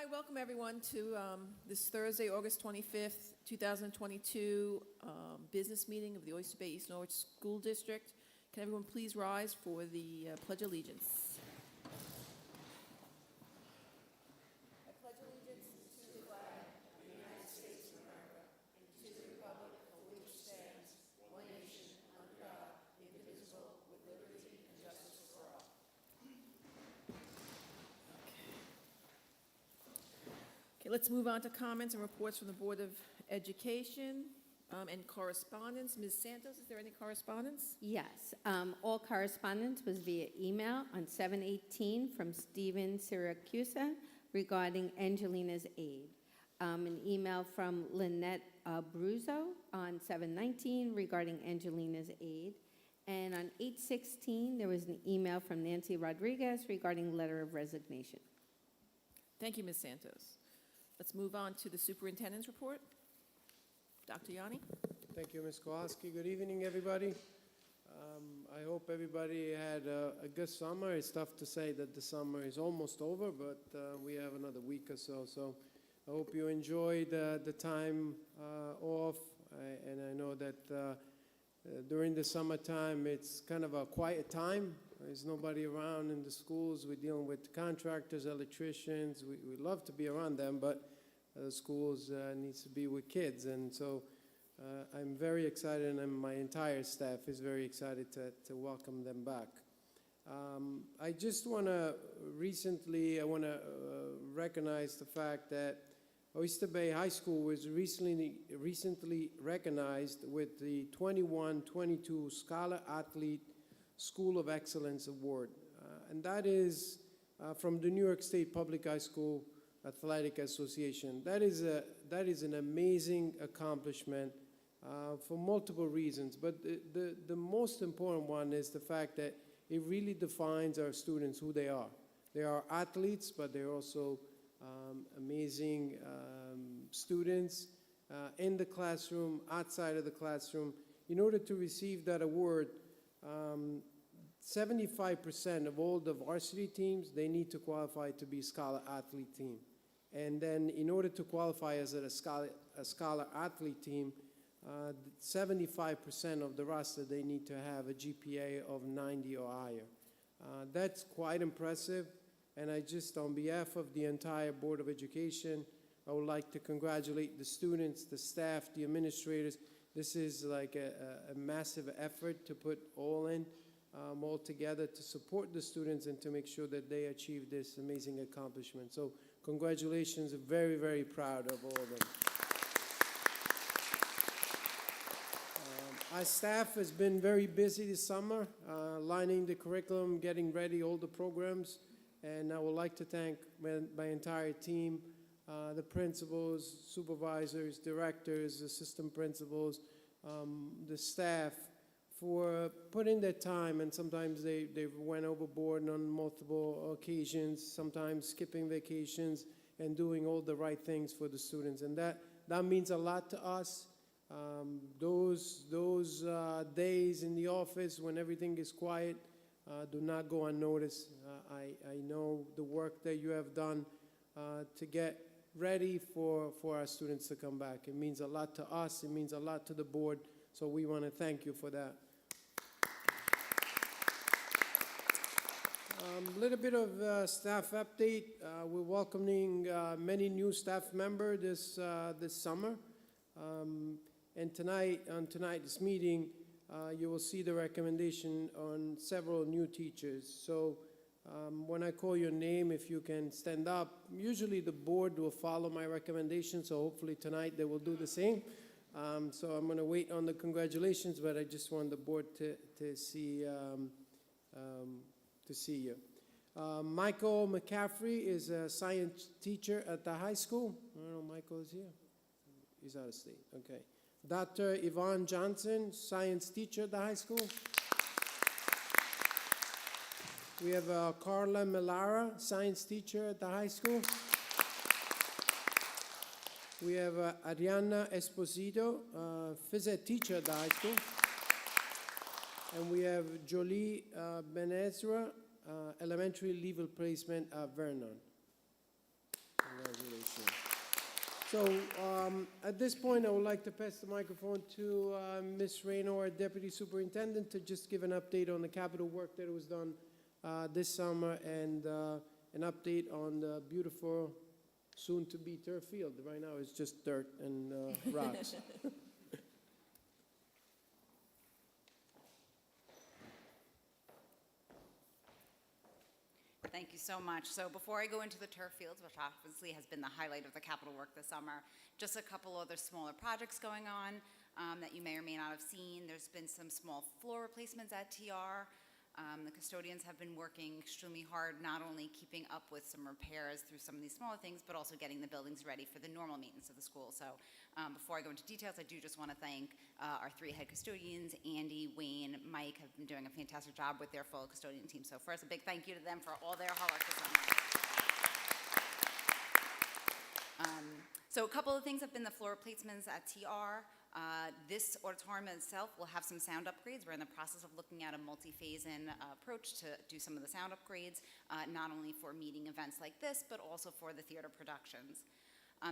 Hi, welcome everyone to this Thursday, August 25th, 2022 business meeting of the Oyster Bay East Norwich School District. Can everyone please rise for the Pledge of Allegiance? I pledge allegiance to the flag of the United States of America and to the republic for which it stands, one nation, under God, indivisible, with liberty and justice for all. Okay, let's move on to comments and reports from the Board of Education and correspondence. Ms. Santos, is there any correspondence? Yes, all correspondence was via email on 7/18 from Stephen Siracusa regarding Angelina's aid. An email from Lynette Bruzzo on 7/19 regarding Angelina's aid. And on 8/16, there was an email from Nancy Rodriguez regarding letter of resignation. Thank you, Ms. Santos. Let's move on to the superintendent's report. Dr. Yanni? Thank you, Ms. Kowalski. Good evening, everybody. I hope everybody had a good summer. It's tough to say that the summer is almost over, but we have another week or so. So I hope you enjoyed the time off. And I know that during the summertime, it's kind of a quiet time. There's nobody around in the schools. We're dealing with contractors, electricians. We love to be around them, but schools needs to be with kids. And so I'm very excited, and my entire staff is very excited to welcome them back. I just want to recognize the fact that Oyster Bay High School was recently recognized with the 21-22 Scholar Athlete School of Excellence Award. And that is from the New York State Public High School Athletic Association. That is an amazing accomplishment for multiple reasons. But the most important one is the fact that it really defines our students, who they are. They are athletes, but they're also amazing students in the classroom, outside of the classroom. In order to receive that award, 75% of all the varsity teams, they need to qualify to be Scholar Athlete team. And then in order to qualify as a Scholar Athlete team, 75% of the roster, they need to have a GPA of 90 or higher. That's quite impressive. And I just, on behalf of the entire Board of Education, I would like to congratulate the students, the staff, the administrators. This is like a massive effort to put all together to support the students and to make sure that they achieve this amazing accomplishment. So congratulations, very, very proud of all of them. Our staff has been very busy this summer, lining the curriculum, getting ready all the programs. And I would like to thank my entire team, the principals, supervisors, directors, assistant principals, the staff, for putting their time. And sometimes they went overboard on multiple occasions, sometimes skipping vacations and doing all the right things for the students. And that means a lot to us. Those days in the office when everything is quiet do not go unnoticed. I know the work that you have done to get ready for our students to come back. It means a lot to us. It means a lot to the board. So we want to thank you for that. A little bit of staff update. We're welcoming many new staff members this summer. And tonight's meeting, you will see the recommendation on several new teachers. So when I call your name, if you can stand up, usually the board will follow my recommendation, so hopefully tonight they will do the same. So I'm going to wait on the congratulations, but I just want the board to see you. Michael McCaffrey is a science teacher at the high school. I don't know, Michael is here. He's out of state. Okay. Dr. Yvonne Johnson, science teacher at the high school. We have Carla Melara, science teacher at the high school. We have Ariana Esposito, phys ed teacher at the high school. And we have Jolie Ben Ezra, elementary level placement at Vernon. Congratulations. So at this point, I would like to pass the microphone to Ms. Rayno, our Deputy Superintendent, to just give an update on the capital work that was done this summer and an update on the beautiful soon-to-be turf field. Right now, it's just dirt and rocks. Thank you so much. So before I go into the turf fields, which obviously has been the highlight of the capital work this summer, just a couple other smaller projects going on that you may or may not have seen. There's been some small floor replacements at TR. The custodians have been working extremely hard, not only keeping up with some repairs through some of these smaller things, but also getting the buildings ready for the normal maintenance of the school. So before I go into details, I do just want to thank our 3 head custodians, Andy, Wayne, Mike, have been doing a fantastic job with their full custodian team. So first, a big thank you to them for all their hard work this summer. So a couple of things have been the floor replacements at TR. This auditorium itself will have some sound upgrades. We're in the process of looking at a multi-phase-in approach to do some of the sound upgrades, not only for meeting events like this, but also for the theater productions.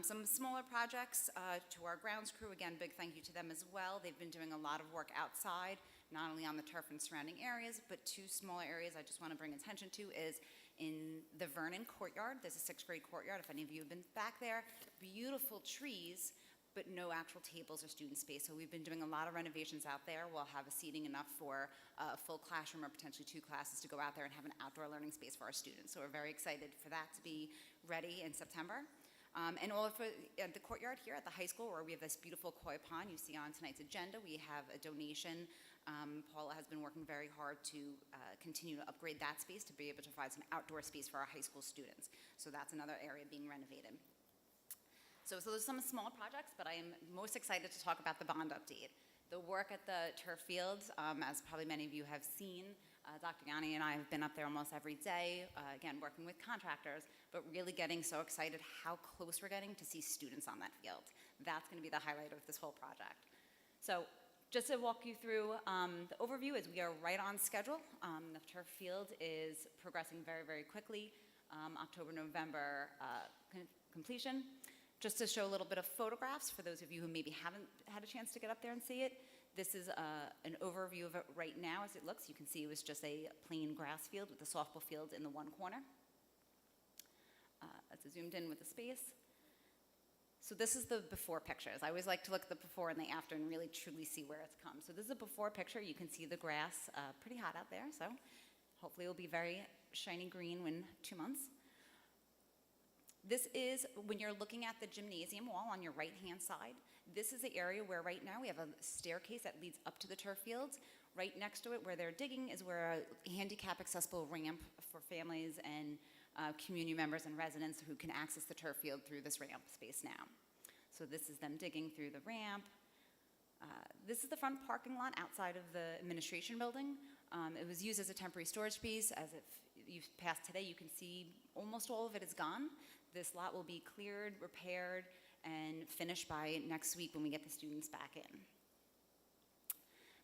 Some smaller projects to our grounds crew, again, big thank you to them as well. They've been doing a lot of work outside, not only on the turf and surrounding areas, but 2 smaller areas I just want to bring attention to is in the Vernon courtyard. There's a 6th grade courtyard, if any of you have been back there. Beautiful trees, but no actual tables or student space. So we've been doing a lot of renovations out there. We'll have a seating enough for a full classroom or potentially 2 classes to go out there and have an outdoor learning space for our students. So we're very excited for that to be ready in September. And all for the courtyard here at the high school, where we have this beautiful koi pond you see on tonight's agenda. We have a donation. Paula has been working very hard to continue to upgrade that space to be able to provide some outdoor space for our high school students. So that's another area being renovated. So there's some smaller projects, but I am most excited to talk about the bond update. The work at the turf fields, as probably many of you have seen, Dr. Yanni and I have been up there almost every day, again, working with contractors, but really getting so excited how close we're getting to see students on that field. That's going to be the highlight of this whole project. So just to walk you through the overview is we are right on schedule. The turf field is progressing very, very quickly. October, November completion. Just to show a little bit of photographs for those of you who maybe haven't had a chance to get up there and see it. This is an overview of it right now as it looks. You can see it was just a plain grass field with the softball field in the one corner. That's zoomed in with the space. So this is the before pictures. I always like to look at the before and the after and really truly see where it's come. So this is a before picture. You can see the grass, pretty hot out there, so hopefully it will be very shiny green in 2 months. This is when you're looking at the gymnasium wall on your right-hand side. This is the area where right now we have a staircase that leads up to the turf fields. Right next to it where they're digging is where a handicap accessible ramp for families and community members and residents who can access the turf field through this ramp space now. So this is them digging through the ramp. This is the front parking lot outside of the administration building. It was used as a temporary storage space. As if you pass today, you can see almost all of it is gone. This lot will be cleared, repaired, and finished by next week when we get the students back in.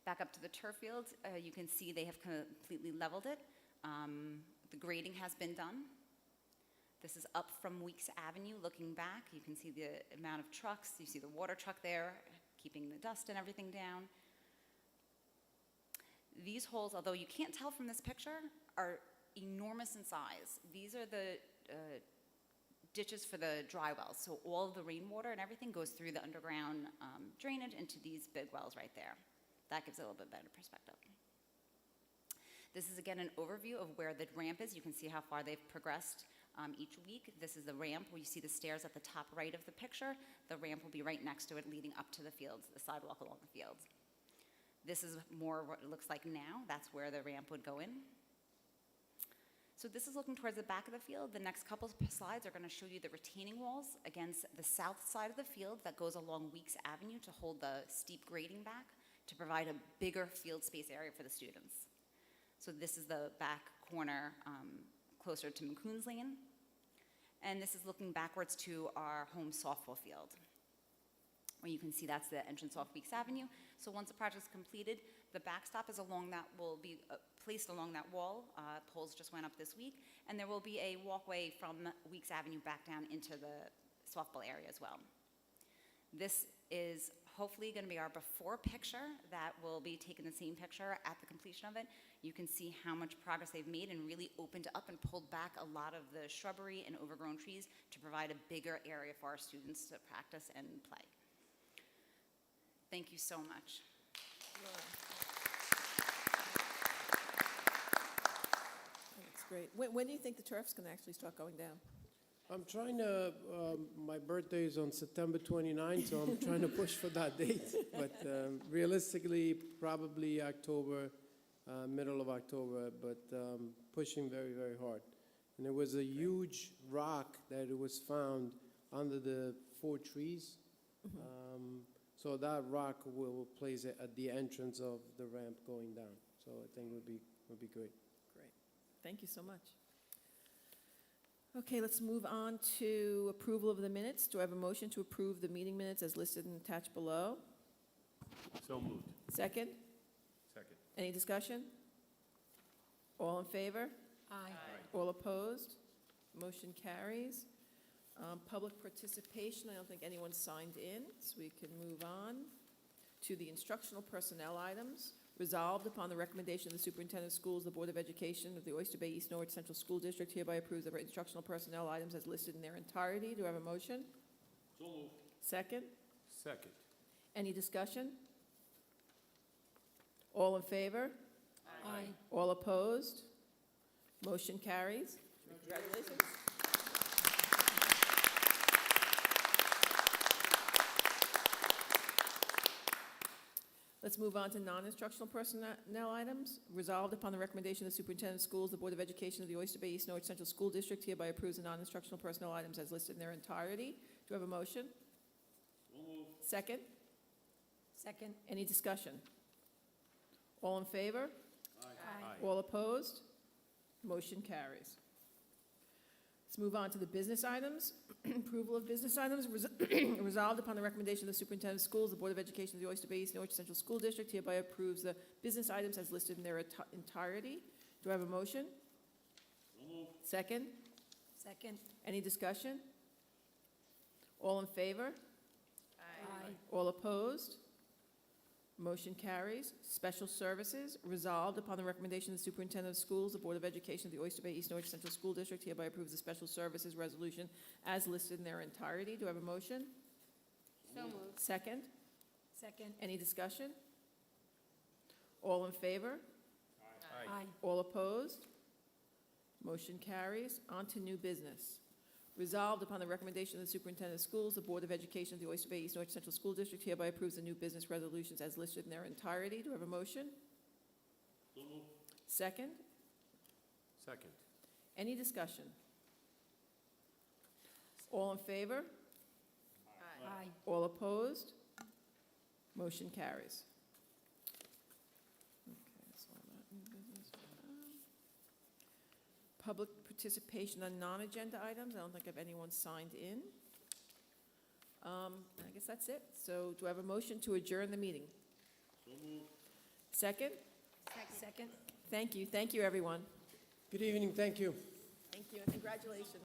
Back up to the turf field, you can see they have completely leveled it. The grading has been done. This is up from Weeks Avenue looking back. You can see the amount of trucks. You see the water truck there, keeping the dust and everything down. These holes, although you can't tell from this picture, are enormous in size. These are the ditches for the dry wells. So all of the rainwater and everything goes through the underground drainage into these big wells right there. That gives it a little bit better perspective. This is again an overview of where the ramp is. You can see how far they've progressed each week. This is the ramp where you see the stairs at the top right of the picture. The ramp will be right next to it leading up to the fields, the sidewalk along the fields. This is more what it looks like now. That's where the ramp would go in. So this is looking towards the back of the field. The next couple of slides are going to show you the retaining walls against the south side of the field that goes along Weeks Avenue to hold the steep grading back to provide a bigger field space area for the students. So this is the back corner closer to McCoon's Lane. And this is looking backwards to our home softball field, where you can see that's the entrance off Weeks Avenue. So once the project is completed, the backstop is along that, will be placed along that wall. Poles just went up this week. And there will be a walkway from Weeks Avenue back down into the softball area as well. This is hopefully going to be our before picture that will be taking the same picture at the completion of it. You can see how much progress they've made and really opened up and pulled back a lot of the shrubbery and overgrown trees to provide a bigger area for our students to practice and play. Thank you so much. That's great. When do you think the turf's going to actually start going down? I'm trying to, my birthday is on September 29th, so I'm trying to push for that date. But realistically, probably October, middle of October, but pushing very, very hard. And there was a huge rock that was found under the 4 trees. So that rock will place it at the entrance of the ramp going down. So I think would be great. Great. Thank you so much. Okay, let's move on to approval of the minutes. Do I have a motion to approve the meeting minutes as listed and attached below? So moved. Second? Second. Any discussion? All in favor? Aye. All opposed? Motion carries. Public participation, I don't think anyone signed in, so we can move on to the instructional personnel items. Resolved upon the recommendation of the superintendent of schools, the Board of Education of the Oyster Bay East Norwich Central School District hereby approves the instructional personnel items as listed in their entirety. Do I have a motion? So moved. Second? Second. Any discussion? All in favor? Aye. All opposed? Motion carries. Congratulations. Let's move on to non-instructional personnel items. Resolved upon the recommendation of the superintendent of schools, the Board of Education of the Oyster Bay East Norwich Central School District hereby approves the non-instructional personnel items as listed in their entirety. Do I have a motion? So moved. Second? Second. Any discussion? All in favor? Aye. All opposed? Motion carries. Let's move on to the business items. Approval of business items. Resolved upon the recommendation of the superintendent of schools, the Board of Education of the Oyster Bay East Norwich Central School District hereby approves the business items as listed in their entirety. Do I have a motion? So moved. Second? Second. Any discussion? All in favor? Aye. All opposed? Motion carries. Special services, resolved upon the recommendation of the superintendent of schools, the Board of Education of the Oyster Bay East Norwich Central School District hereby approves the special services resolution as listed in their entirety. Do I have a motion? So moved. Second? Second. Any discussion? All in favor? Aye. All opposed? Motion carries. On to new business. Resolved upon the recommendation of the superintendent of schools, the Board of Education of the Oyster Bay East Norwich Central School District hereby approves the new business resolutions as listed in their entirety. Do I have a motion? So moved. Second? Second. Any discussion? All in favor? Aye. All opposed? Motion carries. Okay, that's all that new business. Public participation on non-agenda items. I don't think I have anyone signed in. I guess that's it. So do I have a motion to adjourn the meeting? So moved. Second? Second. Thank you. Thank you, everyone. Good evening, thank you. Thank you, and congratulations.